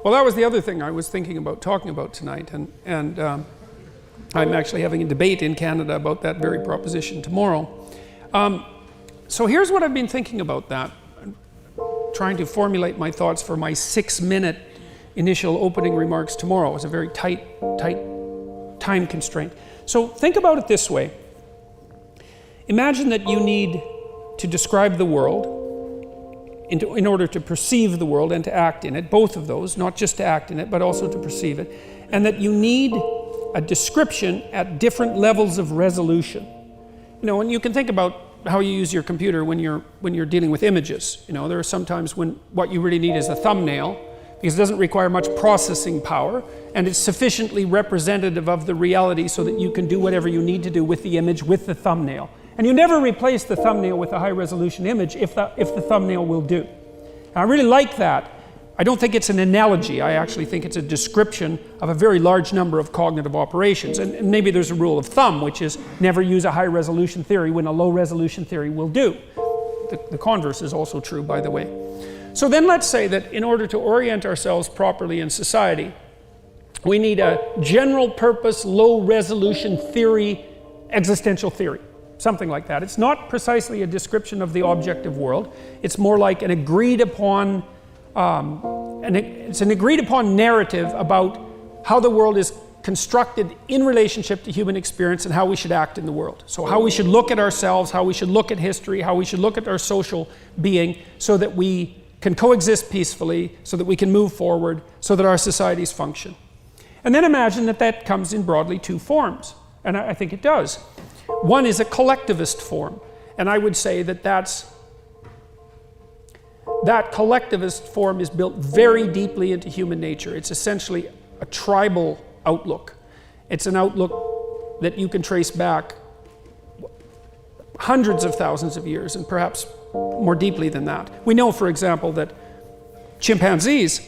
Well, that was the other thing I was thinking about talking about tonight, and I'm actually having a debate in Canada about that very proposition tomorrow. So here's what I've been thinking about that, trying to formulate my thoughts for my 6-minute initial opening remarks tomorrow. It's a very tight time constraint. So think about it this way. Imagine that you need to describe the world in order to perceive the world and to act in it, both of those, not just to act in it, but also to perceive it, and that you need a description at different levels of resolution. You know, and you can think about how you use your computer when you're dealing with images. You know, there are some times when what you really need is a thumbnail, because it doesn't require much processing power, and it's sufficiently representative of the reality so that you can do whatever you need to do with the image with the thumbnail. And you never replace the thumbnail with a high-resolution image if the thumbnail will do. And I really like that. I don't think it's an analogy. I actually think it's a description of a very large number of cognitive operations. And maybe there's a rule of thumb, which is never use a high-resolution theory when a low-resolution theory will do. The converse is also true, by the way. So then let's say that in order to orient ourselves properly in society, we need a general-purpose, low-resolution theory, existential theory. Something like that. It's not precisely a description of the objective world. It's more like an agreed upon, it's an agreed upon narrative about how the world is constructed in relationship to human experience and how we should act in the world. So how we should look at ourselves, how we should look at history, how we should look at our social being so that we can coexist peacefully, so that we can move forward, so that our societies function. And then imagine that that comes in broadly two forms. And I think it does. One is a collectivist form, and I would say that that collectivist form is built very deeply into human nature. It's essentially a tribal outlook. It's an outlook that you can trace back hundreds of thousands of years, and perhaps more deeply than that. We know, for example, that chimpanzees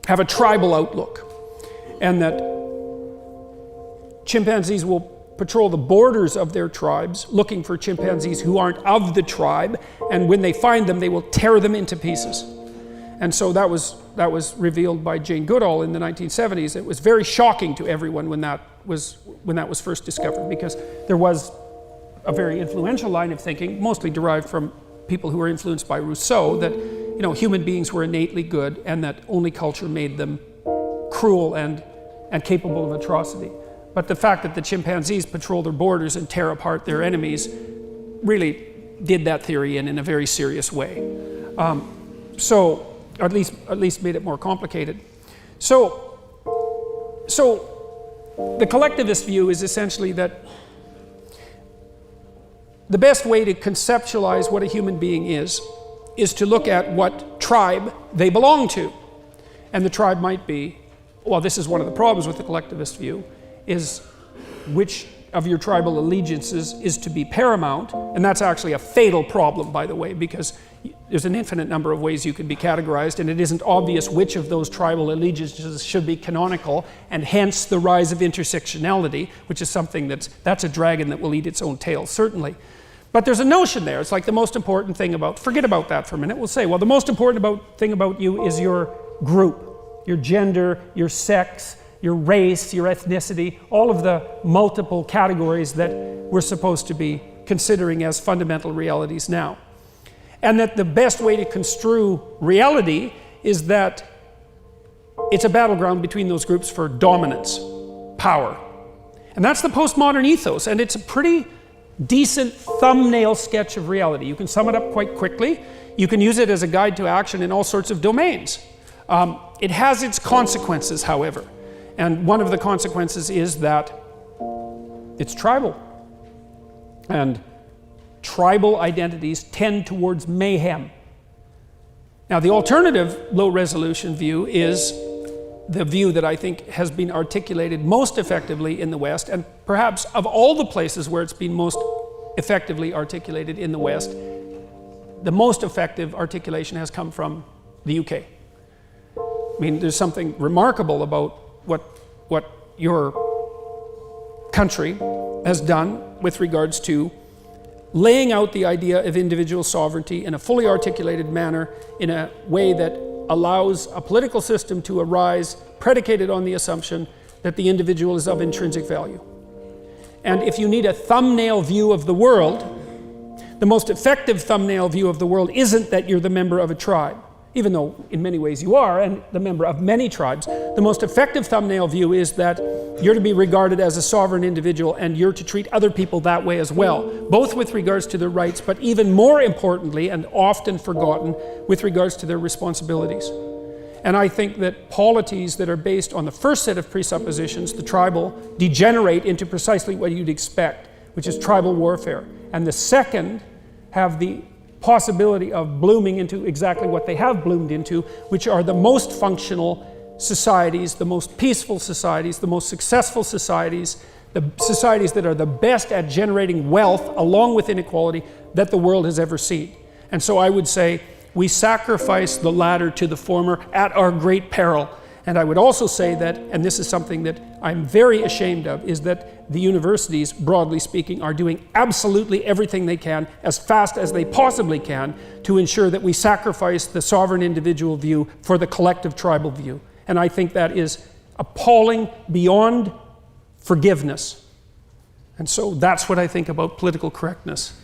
have a tribal outlook, and that chimpanzees will patrol the borders of their tribes, looking for chimpanzees who aren't of the tribe, and when they find them, they will tear them into pieces. And so that was revealed by Jane Goodall in the 1970s. It was very shocking to everyone when that was first discovered, because there was a very influential line of thinking, mostly derived from people who were influenced by Rousseau, that human beings were innately good and that only culture made them cruel and capable of atrocity. But the fact that the chimpanzees patrol their borders and tear apart their enemies really did that theory in a very serious way. So at least made it more complicated. So the collectivist view is essentially that the best way to conceptualize what a human being is to look at what tribe they belong to. And the tribe might be, well, this is one of the problems with the collectivist view, is which of your tribal allegiances is to be paramount. And that's actually a fatal problem, by the way, because there's an infinite number of ways you could be categorized, and it isn't obvious which of those tribal allegiances should be canonical, and hence the rise of intersectionality, which is something that's a dragon that will eat its own tail, certainly. But there's a notion there. It's like the most important thing about, forget about that for a minute. We'll say, well, the most important thing about you is your group, your gender, your sex, your race, your ethnicity, all of the multiple categories that we're supposed to be considering as fundamental realities now. And that the best way to construe reality is that it's a battleground between those groups for dominance, power. And that's the postmodern ethos, and it's a pretty decent thumbnail sketch of reality. You can sum it up quite quickly. You can use it as a guide to action in all sorts of domains. It has its consequences, however. And one of the consequences is that it's tribal. And tribal identities tend towards mayhem. Now, the alternative low-resolution view is the view that I think has been articulated most effectively in the West, and perhaps of all the places where it's been most effectively articulated in the West, the most effective articulation has come from the UK. I mean, there's something remarkable about what your country has done with regards to laying out the idea of individual sovereignty in a fully articulated manner, in a way that allows a political system to arise predicated on the assumption that the individual is of intrinsic value. And if you need a thumbnail view of the world, the most effective thumbnail view of the world isn't that you're the member of a tribe, even though in many ways you are, and the member of many tribes. The most effective thumbnail view is that you're to be regarded as a sovereign individual and you're to treat other people that way as well, both with regards to their rights, but even more importantly, and often forgotten, with regards to their responsibilities. And I think that polities that are based on the first set of presuppositions, the tribal, degenerate into precisely what you'd expect, which is tribal warfare. And the second have the possibility of blooming into exactly what they have bloomed into, which are the most functional societies, the most peaceful societies, the most successful societies, the societies that are the best at generating wealth along with inequality that the world has ever seen. And so I would say we sacrifice the latter to the former at our great peril. And I would also say that, and this is something that I'm very ashamed of, is that the universities, broadly speaking, are doing absolutely everything they can, as fast as they possibly can, to ensure that we sacrifice the sovereign individual view for the collective tribal view. And I think that is appalling beyond forgiveness. And so that's what I think about political correctness.